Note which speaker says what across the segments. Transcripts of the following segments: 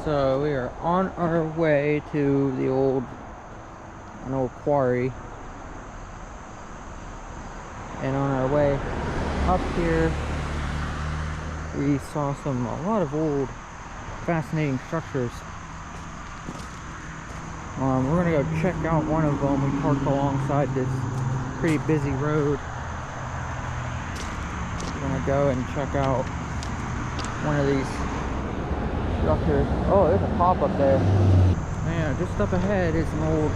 Speaker 1: So we are on our way to the an old quarry, and on our way up here we saw a lot of old fascinating structures. We're gonna go check out one of them. We parked alongside this pretty busy road. We're gonna go and check out one of these structures. Oh, there's a pop up there. Man, just up ahead is an old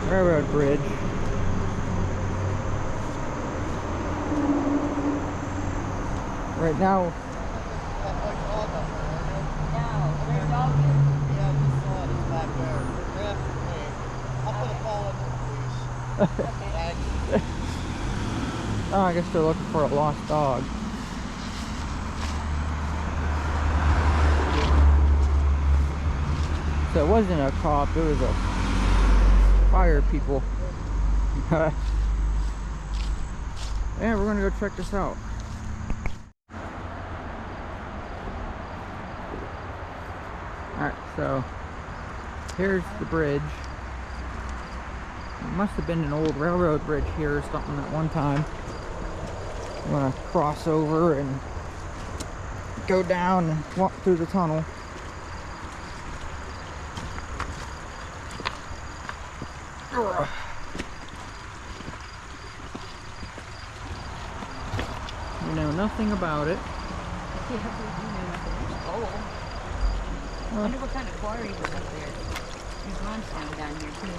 Speaker 1: railroad bridge. Right now, oh, I guess they're looking for a lost dog. So it wasn't a cop, it was a fire people. Yeah, we're gonna go check this out. Alright, so here's the bridge. It must have been an old railroad bridge here or something at one time. I'm gonna cross over and go down and walk through the tunnel. You know nothing about it.
Speaker 2: I wonder what kind of quarry was up there. There's limestone down here too.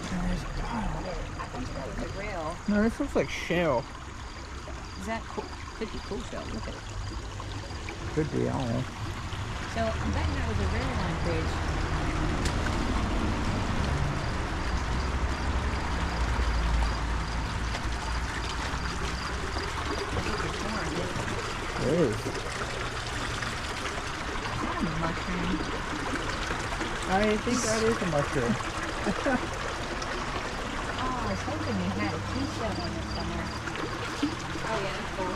Speaker 1: There's a pile.
Speaker 2: I think that was a rail.
Speaker 1: No, this looks like shale.
Speaker 2: Is that cool? Could be cool though. Look at it.
Speaker 1: Could be, I don't know.
Speaker 2: So I'm betting that was a rail line bridge.
Speaker 1: It is.
Speaker 2: Mushroom.
Speaker 1: I think that is a mushroom.
Speaker 2: Oh, I was hoping you had a key shell on it somewhere. Oh yeah, that's cool.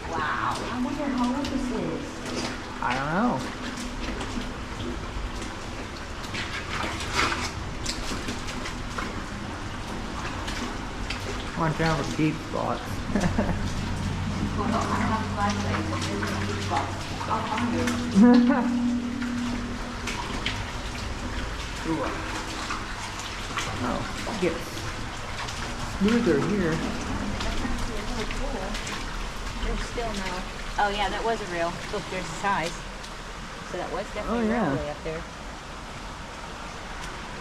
Speaker 2: Wow. I wonder how old this is.
Speaker 1: I don't know. Watch out for deep spots.
Speaker 2: Well, I have flashlights, but there's no deep spots. I'll find you.
Speaker 1: Oh, get smoother here.
Speaker 2: Really cool. There's still no. Oh yeah, that was a rail. Look, there's the size. So that was definitely a railway up there.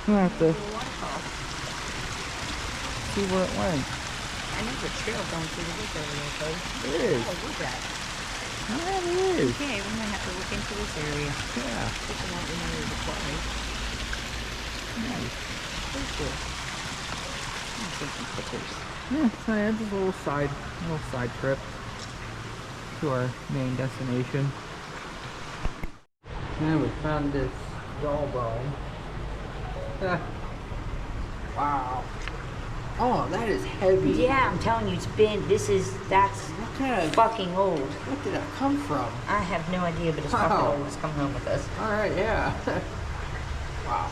Speaker 1: We'll have to
Speaker 2: Little waterfall.
Speaker 1: see where it went.
Speaker 2: And there's a trail going through the woods over there, folks.
Speaker 1: It is.
Speaker 2: Oh, look at that.
Speaker 1: Yeah, it is.
Speaker 2: Okay, we're gonna have to look into this area.
Speaker 1: Yeah.
Speaker 2: People want to know there's a quarry.
Speaker 1: Nice.
Speaker 2: Pretty cool. I'll take some pictures.
Speaker 1: Yeah, so yeah, just a little side trip to our main destination. And we found this jawbone. Wow. Oh, that is heavy.
Speaker 2: Yeah, I'm telling you, that's
Speaker 1: What kind of,
Speaker 2: fucking old.
Speaker 1: what did that come from?
Speaker 2: I have no idea, but it's
Speaker 1: Wow.
Speaker 2: fucking old. It's coming home with us.
Speaker 1: Alright, yeah. Wow.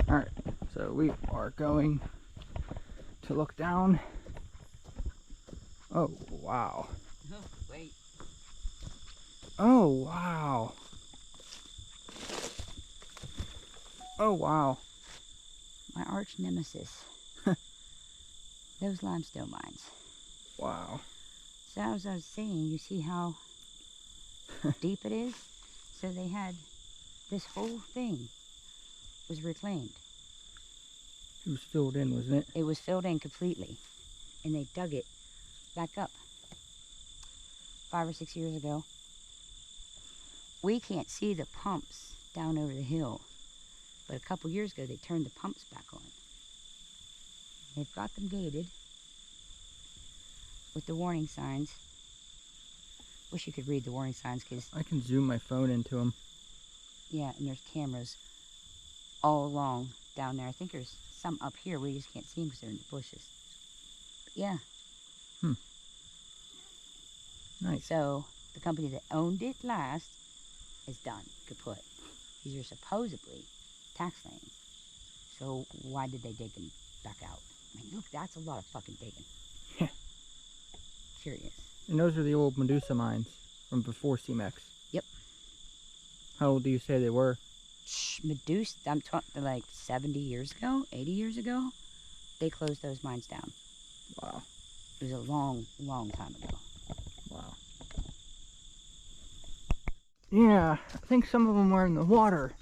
Speaker 1: Alright, so we are going to look down. Oh, wow.
Speaker 2: Oh, wait.
Speaker 1: Oh, wow. Oh, wow.
Speaker 2: My arch nemesis. Those limestone mines.
Speaker 1: Wow.
Speaker 2: So as I was saying, you see how deep it is? So they had, this whole thing was reclaimed.
Speaker 1: It was filled in, wasn't it?
Speaker 2: It was filled in completely. And they dug it back up 5 or 6 years ago. We can't see the pumps down over the hill. But a couple years ago, they turned the pumps back on. They've got them gated with the warning signs. Wish you could read the warning signs, because
Speaker 1: I can zoom my phone into them.
Speaker 2: yeah, and there's cameras all along down there. I think there's some up here. We just can't see them because they're in the bushes. But yeah,
Speaker 1: Nice.
Speaker 2: So the company that owned it last is done, kaput. These are supposedly tax lands. So why did they dig them back out? I mean, look, that's a lot of fucking digging.
Speaker 1: Yeah.
Speaker 2: Curious.
Speaker 1: And those are the old Medusa mines from before CMEX.
Speaker 2: Yep.
Speaker 1: How old do you say they were?
Speaker 2: Medusa, I'm talking like 70 years ago, 80 years ago, they closed those mines down.
Speaker 1: Wow.
Speaker 2: It was a long, long time ago.
Speaker 1: Wow. Yeah, I think some of them were in the water.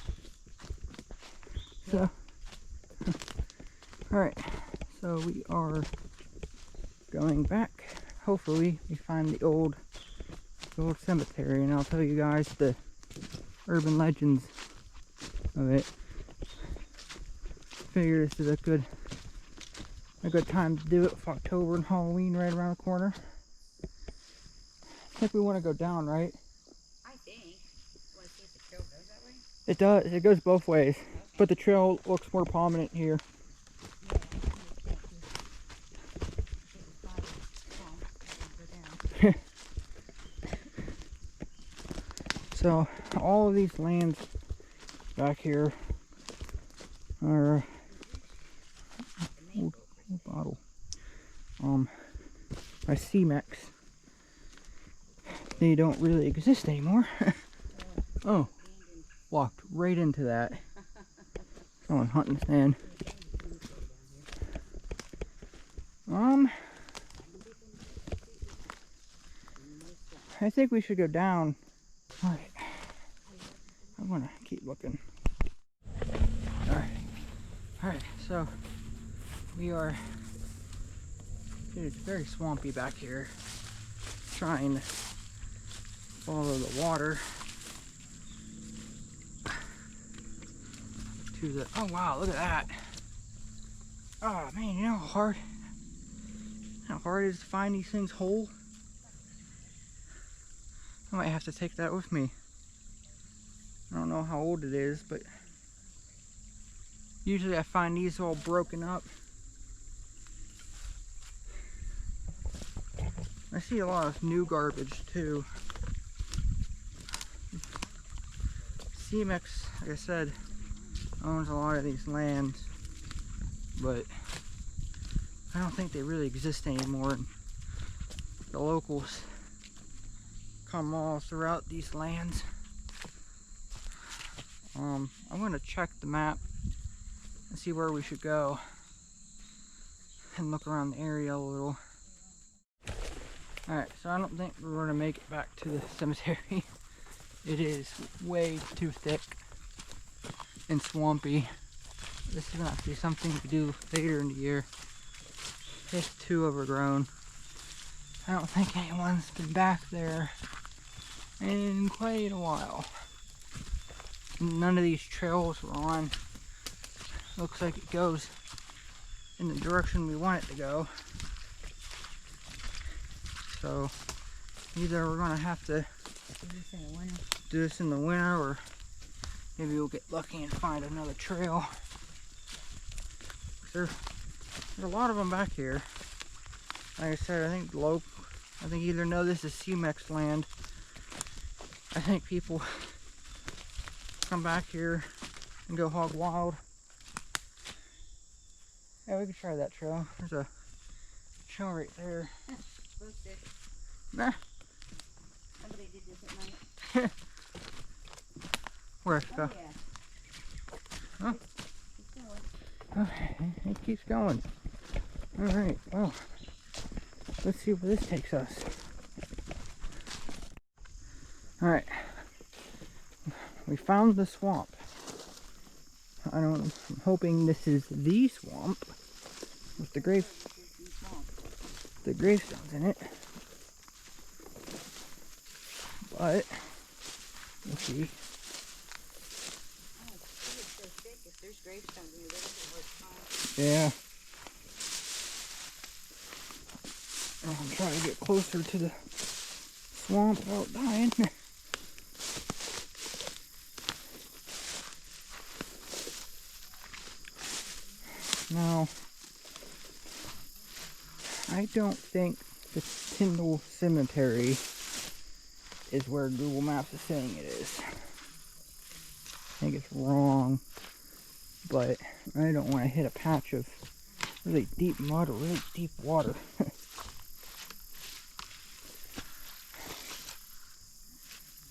Speaker 1: So, alright, so we are going back. Hopefully we find the old cemetery, and I'll tell you guys the urban legends of it. Figure this is a good time to do it with October and Halloween right around the corner. I think we want to go down, right?
Speaker 2: I think. You want to see if the trail goes that way?
Speaker 1: It does. It goes both ways. Okay. But the trail looks more prominent here. Yeah. So all of these lands back here are old bottle. By CMEX. They don't really exist anymore. Oh, walked right into that. Someone hunting sand. I think we should go down. Alright. I'm gonna keep looking. Alright, so we are, it's very swampy back here. Trying to follow the water to the, oh wow, look at that. Oh man, you know how hard it is to find these things whole? I might have to take that with me. I don't know how old it is, but usually I find these all broken up. I see a lot of new garbage too. CMEX, like I said, owns a lot of these lands, but I don't think they really exist anymore. And the locals come all throughout these lands. I'm gonna check the map and see where we should go and look around the area a little. Alright, so I don't think we're gonna make it back to the cemetery. It is way too thick and swampy. This is gonna have to be something we do later in the year. It's too overgrown. I don't think anyone's been back there in quite a while. None of these trails we're on looks like it goes in the direction we want it to go. So either we're gonna have to do this in the winter, or maybe we'll get lucky and find another trail. There's a lot of them back here. Like I said, I think either know this is CMEX land. I think people come back here and go hog wild. Yeah, we could try that trail. There's a trail right there. Nah.
Speaker 2: Somebody did this at night.
Speaker 1: Where?
Speaker 2: Oh, yeah.
Speaker 1: Huh? Okay, it keeps going. Alright, well, let's see where this takes us. Alright. We found the swamp. I'm hoping this is the swamp with the gravestones in it. But we'll see. Yeah. I'm trying to get closer to the swamp without dying. Now, I don't think This Tyndall Cemetery is where Google Maps is saying it is. I think it's wrong, but I don't want to hit a patch of really deep mud or really deep water.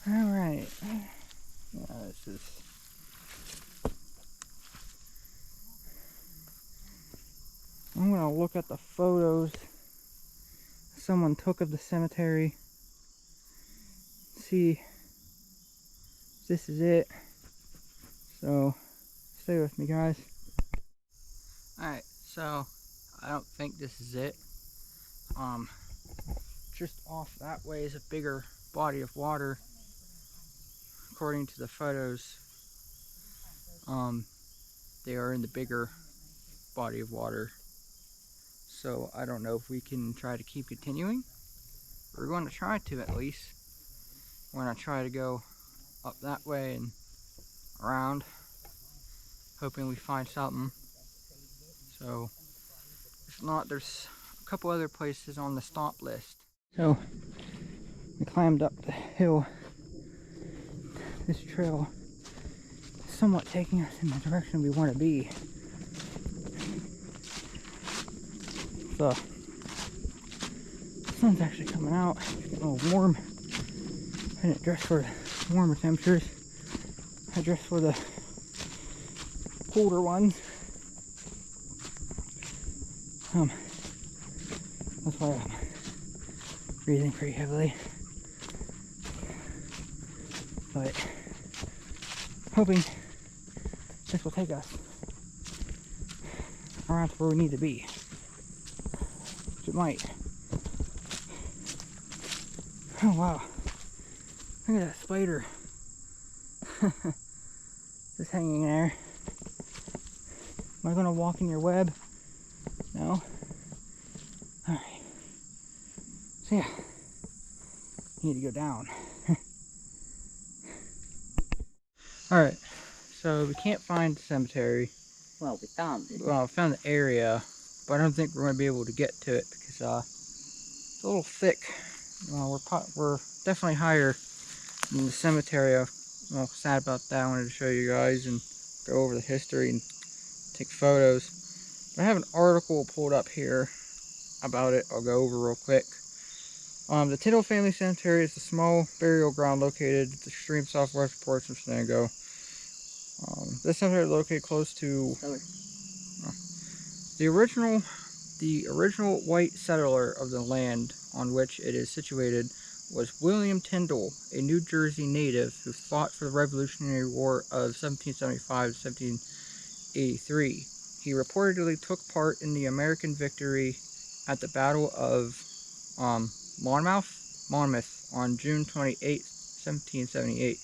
Speaker 1: Alright. Yeah, this is... I'm going to look at the photos someone took of the cemetery. See if this is it. So, stay with me, guys. Alright, so I don't think this is it. Just off that way is a bigger body of water. According to the photos, they are in the bigger body of water. So I don't know if we can try to keep continuing. We're going to try to, at least. We're going to try to go up that way and around, hoping we find something. So if not, there's a couple other places on the stop list. So we climbed up the hill. This trail is somewhat taking us in the direction we want to be. The sun's actually coming out. It's getting a little warm. I didn't dress for warmer temperatures. I dressed for the colder ones. That's why I'm breathing pretty heavily. But hoping this will take us around to where we need to be. Which it might. Oh wow. Look at that spider. Just hanging there. Am I gonna walk in your web? No? Alright. So yeah. You need to go down. Alright. So we can't find the cemetery.
Speaker 2: Well, we found it.
Speaker 1: Well, I found the area, but I don't think we're going to be able to get to it because it's a little thick. We're definitely higher than the cemetery. I'm sad about that. I wanted to show you guys and go over the history and take photos. But I have an article pulled up here about it. I'll go over real quick. The Tyndall Family Cemetery is a small burial ground located at the extreme southwest portion of Shenango. This cemetery is located close to the original white settler of the land on which it is situated was William Tyndall, a New Jersey native who fought for the Revolutionary War of 1775 to 1783. He reportedly took part in the American victory at the Battle of Monmouth on June 28, 1778,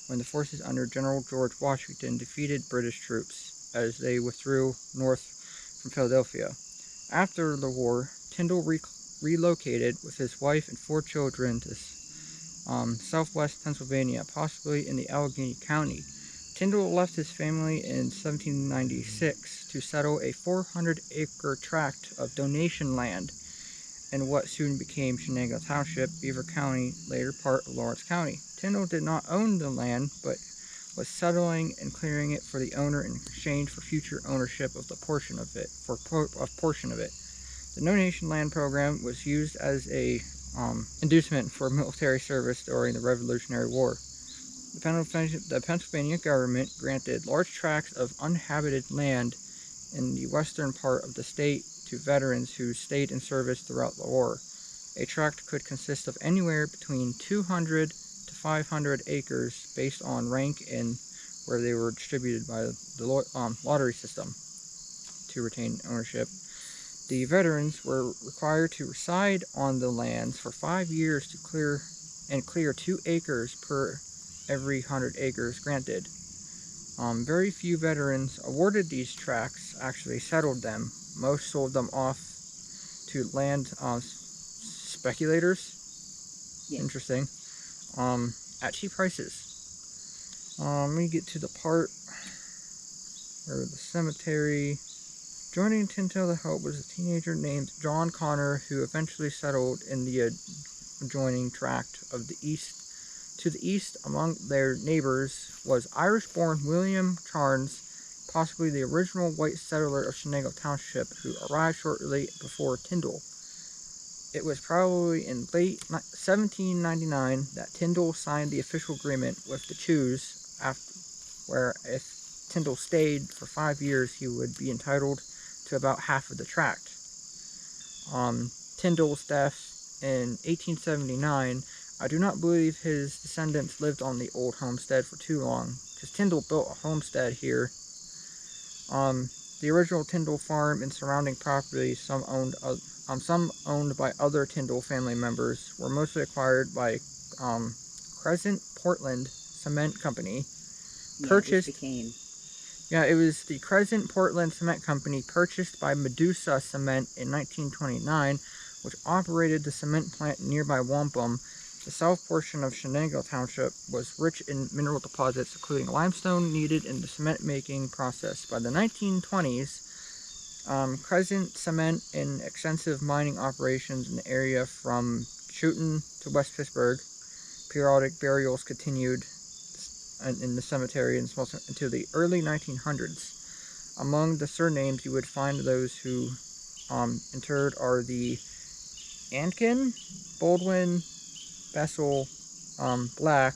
Speaker 1: when the forces under General George Washington defeated British troops as they withdrew north from Philadelphia. After the war, Tyndall relocated with his wife and 4 children to southwest Pennsylvania, possibly in the Allegheny County. Tyndall left his family in 1796 to settle a 400-acre tract of donation land in what soon became Shenango Township, Beaver County, later part of Lawrence County. Tyndall did not own the land, but was settling and clearing it for the owner in exchange for future ownership of the portion of it. The donation land program was used as a inducement for military service during the Revolutionary War. The Pennsylvania government granted large tracts of uninhabited land in the western part of the state to veterans who stayed in service throughout the war. A tract could consist of anywhere between 200 to 500 acres based on rank and where they were distributed by the lottery system to retain ownership. The veterans were required to reside on the lands for 5 years to clear 2 acres per every 100 acres granted. Very few veterans awarded these tracts actually settled them. Most sold them off to land speculators.
Speaker 2: Yeah.
Speaker 1: Interesting. At cheap prices. Let me get to the part where the cemetery Joining Tinto to help was a teenager named John Connor, who eventually settled in the adjoining tract of the east. To the east, among their neighbors, was Irish-born William Charnes, possibly the original white settler of Shenango Township, who arrived shortly before Tyndall. It was probably in late 1799 that Tyndall signed the official agreement with the Chews, where if Tyndall stayed for 5 years, he would be entitled to about half of the tract. Tyndall's death in 1879, I do not believe his descendants lived on the old homestead for too long, because Tyndall built a homestead here. The original Tyndall farm and surrounding property, some owned by other Tyndall family members, were mostly acquired by Crescent Portland Cement Company. It was the Crescent Portland Cement Company, purchased by Medusa Cement in 1929, which operated the cement plant in nearby Wampum. The south portion of Shenango Township was rich in mineral deposits, including limestone needed in the cement-making process. By the 1920s, Crescent Cement and extensive mining operations in the area from Chewton to West Pittsburgh. Periodic burials continued in the cemetery until the early 1900s. Among the surnames you would find those who interred are the Ankin, Baldwin, Bessel, Black,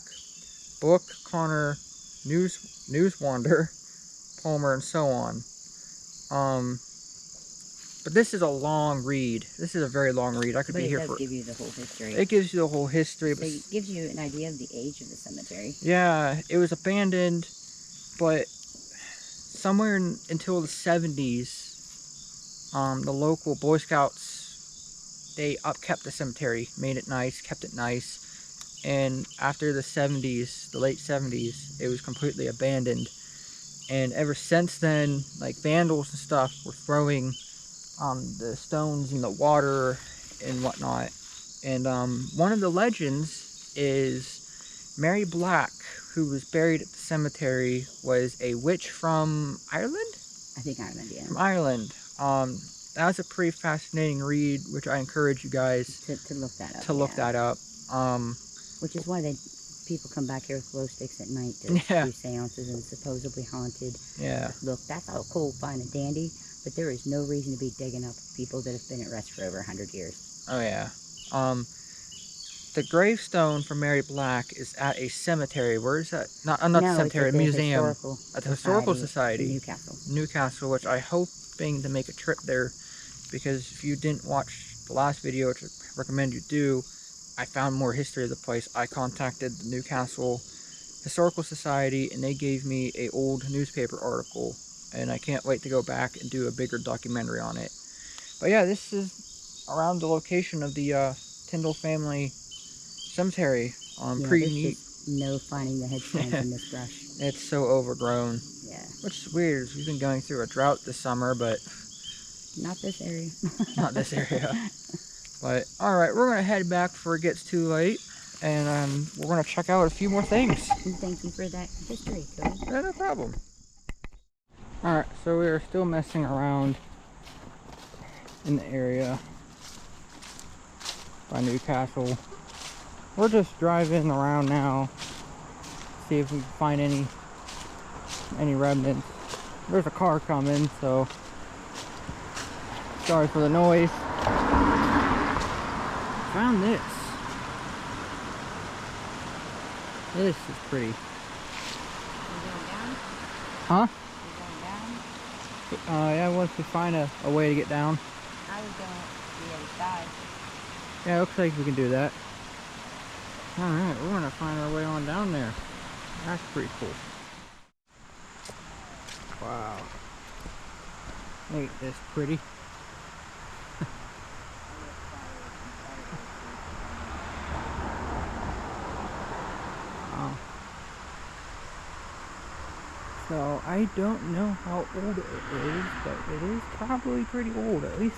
Speaker 1: Book, Connor, Newswander, Palmer, and so on. But this is a long read. This is a very long read. I could be here for...
Speaker 2: But it does give you the whole history.
Speaker 1: It gives you the whole history.
Speaker 2: So it gives you an idea of the age of the cemetery.
Speaker 1: Yeah, it was abandoned, but somewhere until the 70s, the local Boy Scouts, they upkept the cemetery, made it nice, kept it nice. And after the 70s, the late 70s, it was completely abandoned. And ever since then, like, vandals and stuff were throwing the stones in the water and whatnot. And one of the legends is Mary Black, who was buried at the cemetery, was a witch from Ireland?
Speaker 2: I think Ireland, yeah.
Speaker 1: From Ireland. That was a pretty fascinating read, which I encourage you guys
Speaker 2: to look that up.
Speaker 1: To look that up.
Speaker 2: Which is why people come back here with glow sticks at night to do seances and supposedly haunted.
Speaker 1: Yeah.
Speaker 2: Look, that's all cool, fine and dandy, but there is no reason to be digging up people that have been at rest for over 100 years.
Speaker 1: Oh, yeah. The gravestone for Mary Black is at a cemetery. Where is that? Not the cemetery, a museum. At the Historical Society.
Speaker 2: In Newcastle.
Speaker 1: Newcastle, which I'm hoping to make a trip there, because if you didn't watch the last video, which I recommend you do, I found more history of the place. I contacted the Newcastle Historical Society, and they gave me an old newspaper article, and I can't wait to go back and do a bigger documentary on it. But yeah, this is around the location of the Tyndall family cemetery. Pretty neat.
Speaker 2: No finding the headstones in this brush.
Speaker 1: It's so overgrown.
Speaker 2: Yeah.
Speaker 1: Which is weird. We've been going through a drought this summer, but
Speaker 2: not this area.
Speaker 1: Not this area. But alright, we're going to head back before it gets too late, and we're going to check out a few more things.
Speaker 2: And thank you for that history, Cody.
Speaker 1: Yeah, no problem. Alright, so we are still messing around in the area by Newcastle. We're just driving around now, see if we can find any remnants. There's a car coming, so sorry for the noise. Found this. This is pretty.
Speaker 2: You going down?
Speaker 1: Huh?
Speaker 2: You going down?
Speaker 1: Yeah, once we find a way to get down.
Speaker 2: I was going the other side.
Speaker 1: Yeah, it looks like we can do that. Alright, we're gonna find our way on down there. That's pretty cool. Wow. Ain't this pretty? Wow. So, I don't know how old it is, but it is probably pretty old. At least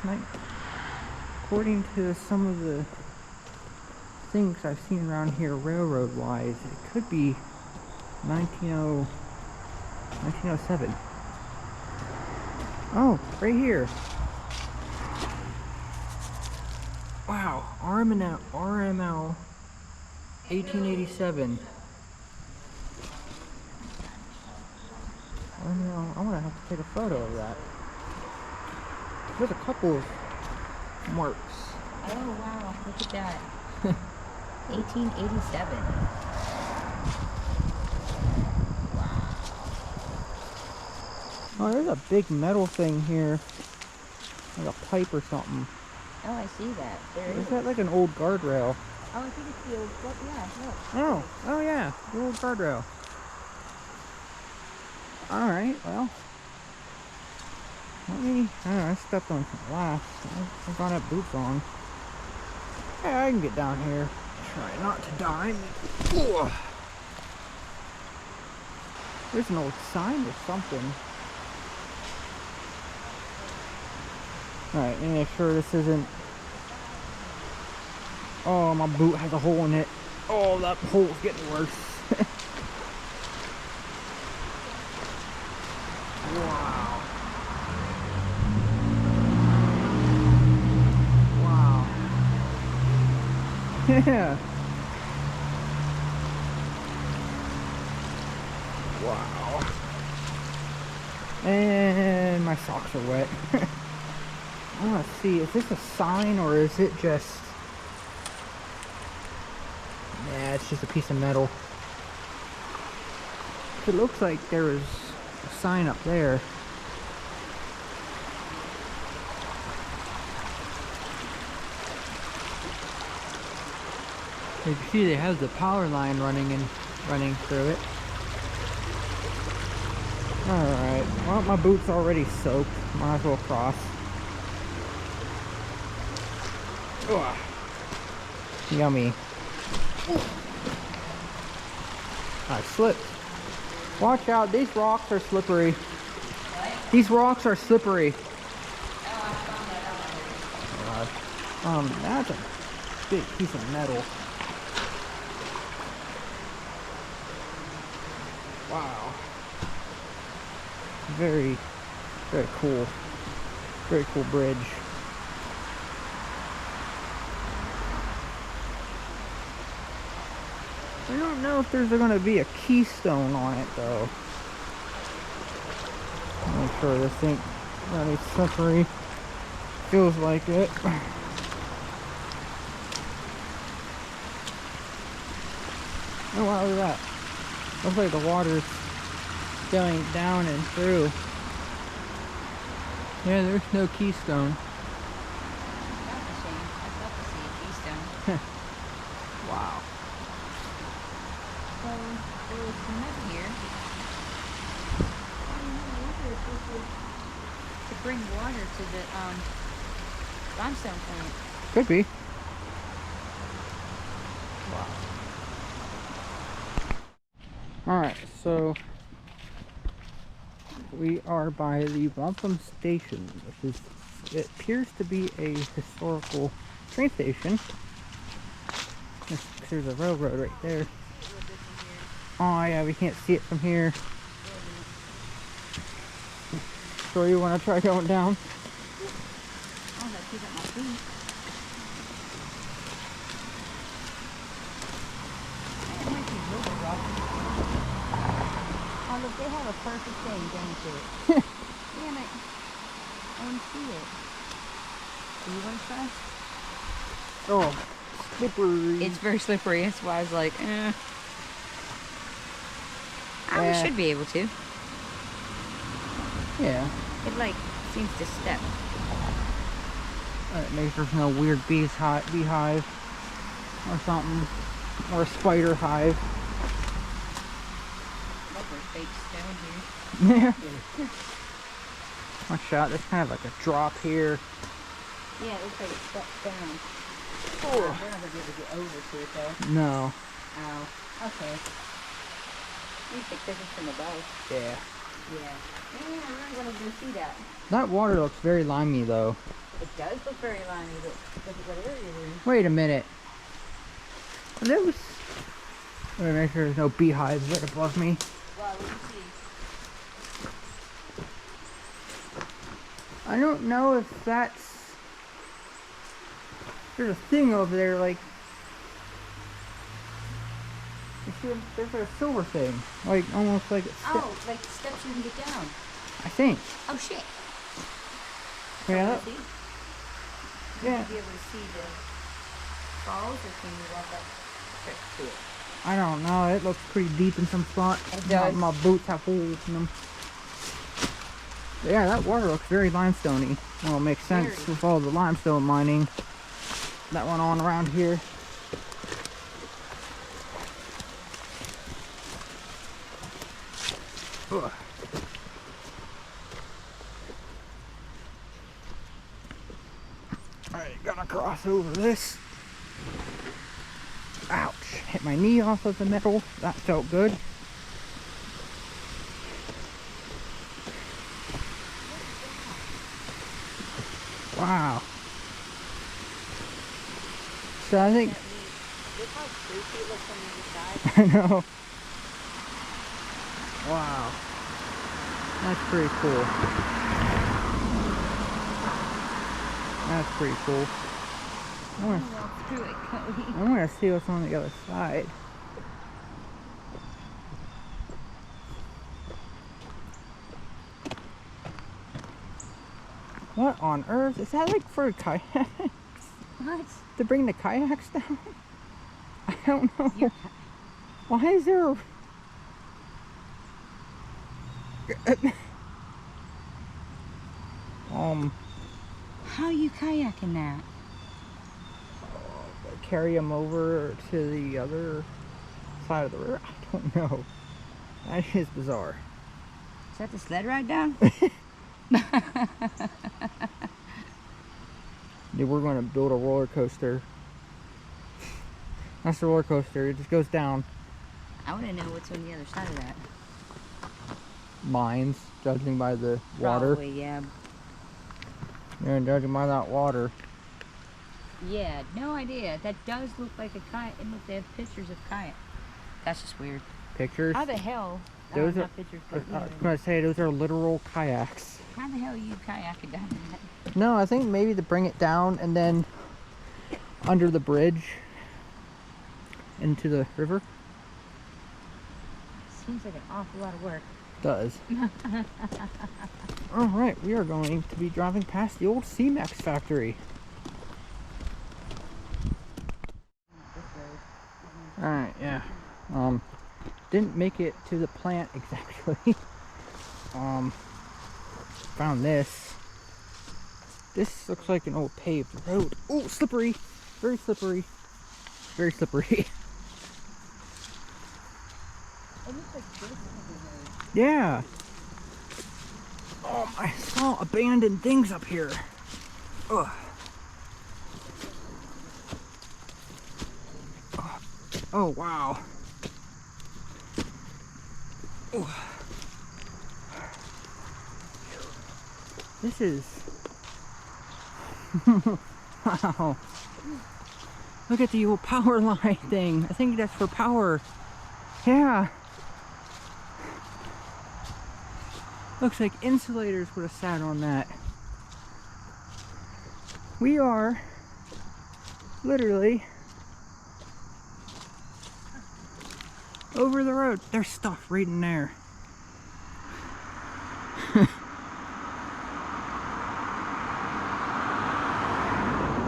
Speaker 1: according to some of the things I've seen around here railroad wise, it could be 1907. Oh, right here. Wow, RML 1887. RML, I'm gonna have to take a photo of that. There's a couple of marks.
Speaker 2: Oh wow, look at that. 1887.
Speaker 1: Oh, there's a big metal thing here. Like a pipe or something.
Speaker 2: Oh, I see that. There
Speaker 1: Is
Speaker 2: is.
Speaker 1: that like an old guardrail?
Speaker 2: Oh, I think it's the old. What? Yeah, look.
Speaker 1: Oh yeah, the old guardrail. Alright, well. Let me, I stepped on some glass. I got up boots on. Yeah, I can get down here. Try not to die. Ugh. There's an old sign or something. Alright, let me make sure this isn't... Oh, my boot has a hole in it. Oh, that hole's getting worse. Wow. Wow. Yeah. Wow. And my socks are wet. I want to see, is this a sign or is it just... Yeah, it's just a piece of metal. It looks like there was a sign up there. You can see they have the power line running through it. Alright, well my boot's already soaked. Might as well cross. Ugh. Yummy. I slipped. Watch out, these rocks are slippery. What? These rocks are slippery. God. That's a big piece of metal. Wow. Very, very cool. Very cool bridge. I don't know if there's going to be a keystone on it though. Make sure this ain't any slippery. Feels like it. Oh wow, look at that. Looks like the water's going down and through. Yeah, there's no keystone.
Speaker 2: That's a shame. I'd love to see a keystone.
Speaker 1: Wow.
Speaker 2: So there was cement here. I wonder if this would to bring water to the limestone plant.
Speaker 1: Could be. Wow. Alright, so we are by the Wampum Station, which is, it appears to be a historical train station. There's a railroad right there. Oh yeah, we can't see it from here. So you want to try going down?
Speaker 2: Oh, that pick up my feet. It might be a little bit rough. Oh look, they have a perfect thing going to it. Damn it. I want to see it. Do you want to try?
Speaker 1: Oh, slippery.
Speaker 2: It's very slippery, that's why I was like, eh.
Speaker 1: Yeah.
Speaker 2: We should be able to.
Speaker 1: Yeah.
Speaker 2: It like seems to step.
Speaker 1: That makes there's no weird beehive or something. Or a spider hive.
Speaker 2: Look, there's fake stone here.
Speaker 1: Yeah. Watch out, there's kind of like a drop here.
Speaker 2: Yeah, it looks like it steps down.
Speaker 1: Oh.
Speaker 2: We're not going to be able to get over to it though.
Speaker 1: No.
Speaker 2: Ow. Okay. You think this is from above.
Speaker 1: Yeah.
Speaker 2: Yeah. Yeah, I really want to go see that.
Speaker 1: That water looks very limey though.
Speaker 2: It does look very limey, but look at what area we're in.
Speaker 1: Wait a minute. Are those... I'm gonna make sure there's no beehives right above me.
Speaker 2: Well, let me see.
Speaker 1: I don't know if that's... There's a thing over there, like... There's a silver thing. Like, almost like...
Speaker 2: Oh, like steps you can get down.
Speaker 1: I think.
Speaker 2: Oh, shit.
Speaker 1: Yeah.
Speaker 2: See?
Speaker 1: Yeah.
Speaker 2: Be able to see the falls, or can you walk up straight to it?
Speaker 1: I don't know. It looks pretty deep in some spots.
Speaker 2: It does.
Speaker 1: My boots have holes in them. Yeah, that water looks very limestoney. Well, it makes sense
Speaker 2: Very.
Speaker 1: with all the limestone mining that went on around here. Ugh. Alright, gotta cross over this. Ouch. Hit my knee off of the metal. That felt good. Wow. So I think...
Speaker 2: Look how creepy it looks on the other side.
Speaker 1: I know. Wow. That's pretty cool. That's pretty cool.
Speaker 2: Walk through it, Cody.
Speaker 1: I want to see what's on the other side. What on earth? Is that like for kayaks?
Speaker 2: What?
Speaker 1: To bring the kayaks down? I don't know.
Speaker 2: You're...
Speaker 1: Why is there a...
Speaker 2: How are you kayaking that?
Speaker 1: Carry them over to the other side of the river? I don't know. That is bizarre.
Speaker 2: Is that the sled ride down?
Speaker 1: Dude, we're going to build a roller coaster. That's the roller coaster. It just goes down.
Speaker 2: I want to know what's on the other side of that.
Speaker 1: Mines, judging by the water.
Speaker 2: Probably, yeah.
Speaker 1: Yeah, judging by that water.
Speaker 2: Yeah, no idea. That does look like a kayak. And look, they have pictures of kayak. That's just weird.
Speaker 1: Pictures?
Speaker 2: How the hell?
Speaker 1: Those are,
Speaker 2: not pictures, but
Speaker 1: I was going to say, those are literal kayaks.
Speaker 2: how the hell are you kayaking down that?
Speaker 1: No, I think maybe to bring it down and then under the bridge into the river.
Speaker 2: Seems like an awful lot of work.
Speaker 1: Does. Alright, we are going to be driving past the old C-Max factory. Alright, yeah. Didn't make it to the plant exactly. Found this. This looks like an old paved road. Oh, slippery. Very slippery. Very slippery.
Speaker 2: It looks like this over here.
Speaker 1: Yeah. I saw abandoned things up here. Ugh. Oh, wow. Ugh. This is... Wow. Look at the old power line thing. I think that's for power. Yeah. Looks like insulators would have sat on that. We are literally over the road. There's stuff right in there.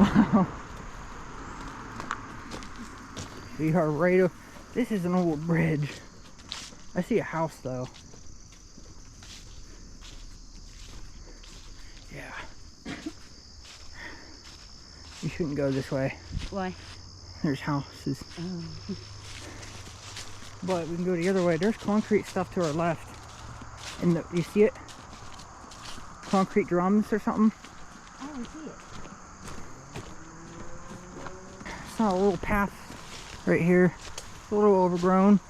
Speaker 1: Wow. We are right over. This is an old bridge. I see a house though. Yeah. You shouldn't go this way.
Speaker 2: Why?
Speaker 1: There's houses.
Speaker 2: Oh.
Speaker 1: But we can go the other way. There's concrete stuff to our left. And you see it? Concrete drums or something.
Speaker 2: Oh, I see it.
Speaker 1: Saw a little path right here. It's a little overgrown.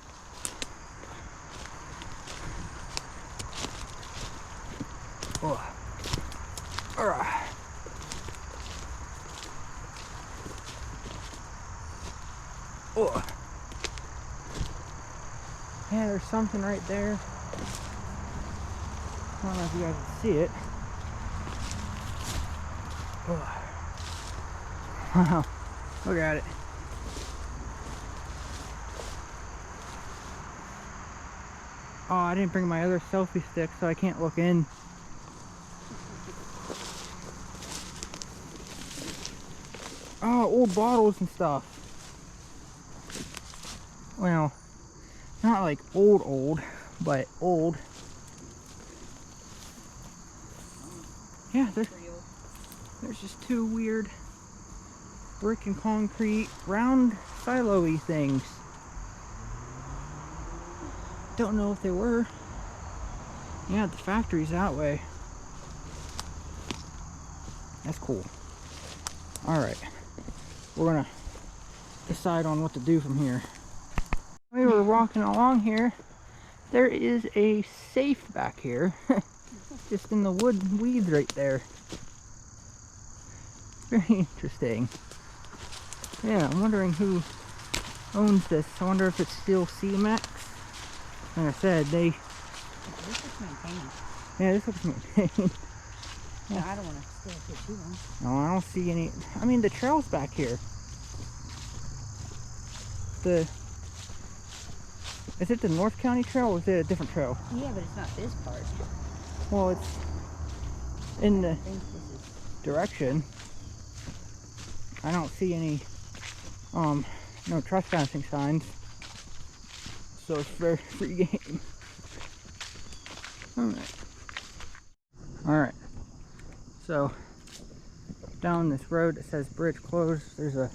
Speaker 1: Oh. Oh. Yeah, there's something right there. I don't know if you guys can see it. Oh. Wow, look at it. Oh, I didn't bring my other selfie stick, so I can't look in. Oh, old bottles and stuff. Well, not like old, but old. Yeah, there's just two weird brick and concrete round silo-y things. Don't know if they were. Yeah, the factory's that way. That's cool. Alright. We're gonna decide on what to do from here. We were walking along here. There is a safe back here. Just in the wood weeds right there. Very interesting. Yeah, I'm wondering who owns this. I wonder if it's still C-Max. Like I said,
Speaker 2: This looks maintained.
Speaker 1: yeah, this looks maintained.
Speaker 2: No, I don't want to stay up here too long.
Speaker 1: No, I don't see any. I mean, the trail's back here. Is it the North County Trail or is it a different trail?
Speaker 2: Yeah, but it's not this part.
Speaker 1: Well, it's in the
Speaker 2: I think this is...
Speaker 1: direction. I don't see any, no trespassing signs. So it's very free game. Alright. So, down this road it says bridge closed. There's a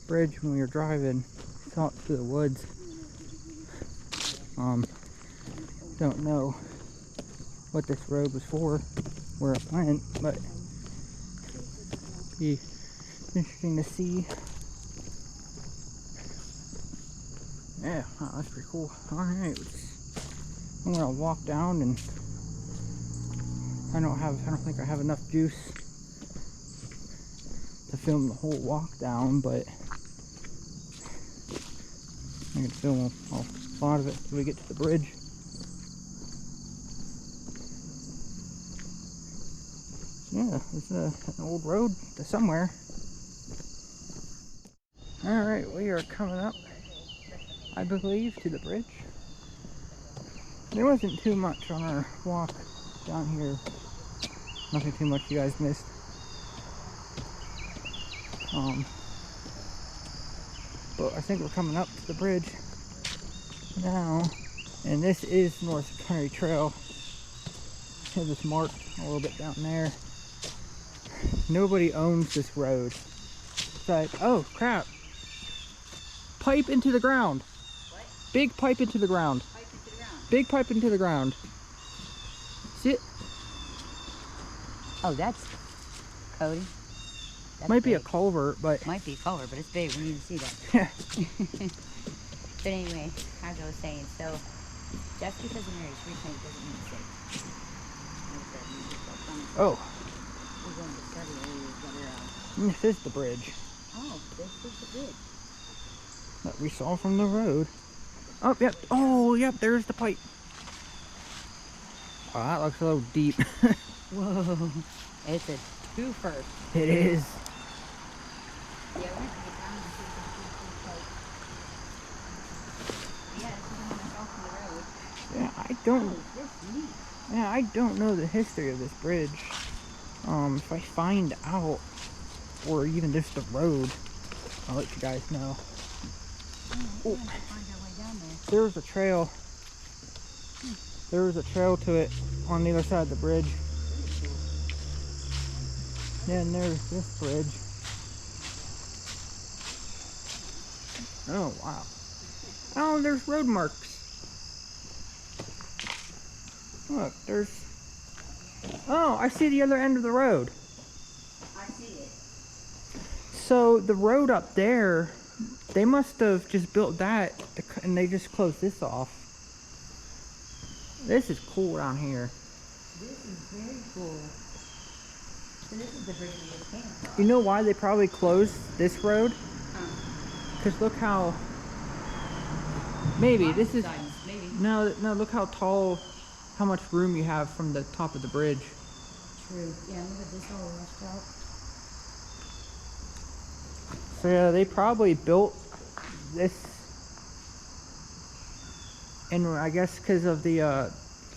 Speaker 1: bridge when we were driving. Saw it through the woods. Don't know what this road was for, where it went, but be interesting to see. Yeah, wow, that's pretty cool. Alright, I'm gonna walk down, and I don't think I have enough juice to film the whole walk down, but I can film a lot of it till we get to the bridge. Yeah, it's an old road to somewhere. Alright, we are coming up, I believe, to the bridge. There wasn't too much on our walk down here. Nothing too much you guys missed. But I think we're coming up to the bridge now. And this is North Country Trail. Here's this mark a little bit down there. Nobody owns this road. It's like, oh crap. Pipe into the ground.
Speaker 2: What?
Speaker 1: Big pipe into the ground.
Speaker 2: Pipe into the ground.
Speaker 1: Big pipe into the ground. See it?
Speaker 2: Oh, that's Cody. That's
Speaker 1: Might be a
Speaker 2: big.
Speaker 1: culvert, but
Speaker 2: Might be a culvert, but it's big. We need to see that.
Speaker 1: yeah.
Speaker 2: But anyway, as I was saying, so just because an area is reclaimed doesn't mean it's safe.
Speaker 1: Oh,
Speaker 2: We're going to study areas that are
Speaker 1: this is the bridge
Speaker 2: oh, this is the bridge.
Speaker 1: that we saw from the road. Oh, yep. Oh, yep. There's the pipe. Oh, that looks a little deep.
Speaker 2: Whoa. It's a twofer.
Speaker 1: It is.
Speaker 2: Yeah, we're going to get down and see if this pipe. Yeah, this is the one that's off the road.
Speaker 1: Yeah, I don't.
Speaker 2: Oh, this neat.
Speaker 1: Yeah, I don't know the history of this bridge. If I find out, or even just the road, I'll let you guys know.
Speaker 2: Oh, we're going to find our way down there.
Speaker 1: There's a trail. There's a trail to it on the other side of the bridge. Yeah, and there's this bridge. Oh, wow. Oh, there's road marks. Look, there's... Oh, I see the other end of the road.
Speaker 2: I see it.
Speaker 1: So the road up there, they must have just built that and they just closed this off. This is cool down here.
Speaker 2: This is very cool. So this is the bridge we just came across.
Speaker 1: You know why they probably closed this road? Because look how... Maybe this is...
Speaker 2: Maybe.
Speaker 1: No, look how tall, how much room you have from the top of the bridge.
Speaker 2: True. Yeah, look at this all washed out.
Speaker 1: So yeah, they probably built this, and I guess because of the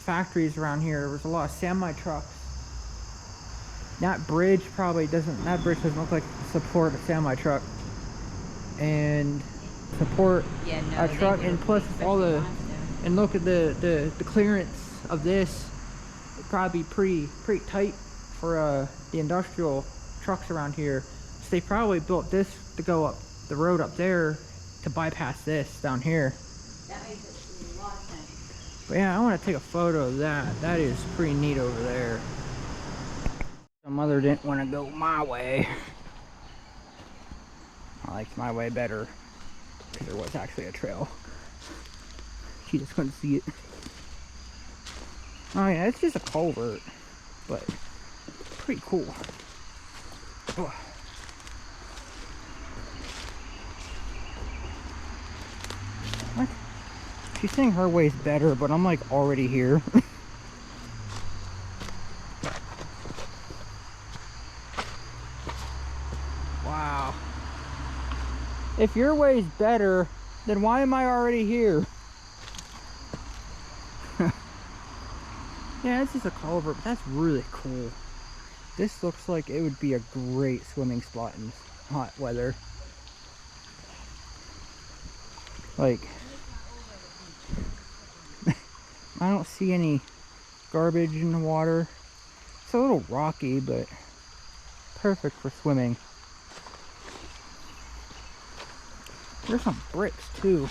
Speaker 1: factories around here, there was a lot of semi trucks. That bridge doesn't look like support a semi truck and support a truck, and plus all the, and look at the clearance of this. It'd probably be pretty tight for the industrial trucks around here. So they probably built this to go up the road up there to bypass this down here.
Speaker 2: That makes a lot of sense.
Speaker 1: But yeah, I want to take a photo of that. That is pretty neat over there. My mother didn't want to go my way. I liked my way better because there was actually a trail. She just couldn't see it. Oh yeah, it's just a culvert, but pretty cool. Oh. What? She's saying her way's better, but I'm like already here. Wow. If your way's better, then why am I already here? Yeah, it's just a culvert, but that's really cool. This looks like it would be a great swimming spot in hot weather. Like, I don't see any garbage in the water. It's a little rocky, but perfect for swimming. There's some bricks too.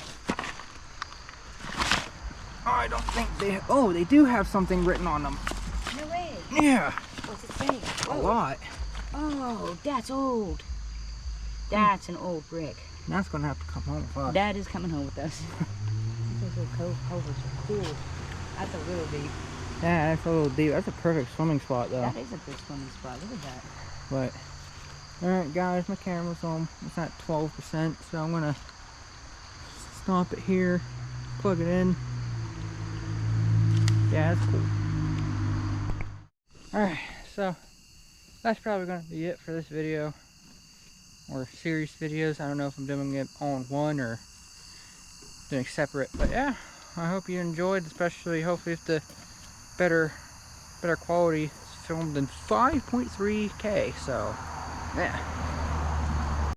Speaker 1: I don't think they, oh, they do have something written on them.
Speaker 2: No way.
Speaker 1: Yeah.
Speaker 2: What's it say?
Speaker 1: A lot.
Speaker 2: Oh, that's old. That's an old brick.
Speaker 1: That's gonna have to come home with us.
Speaker 2: That is coming home with us. These little culverts are cool. That's a little deep.
Speaker 1: Yeah, that's a little deep. That's a perfect swimming spot though.
Speaker 2: That is a good swimming spot. Look at that.
Speaker 1: But, alright guys, my camera's home. It's at 12%, so I'm gonna stop it here, plug it in. Yeah, that's cool. Alright, so that's probably going to be it for this video, or series videos. I don't know if I'm doing it all in one or doing separate, but yeah, I hope you enjoyed, especially hopefully if the better quality is filmed in 5.3K, so yeah.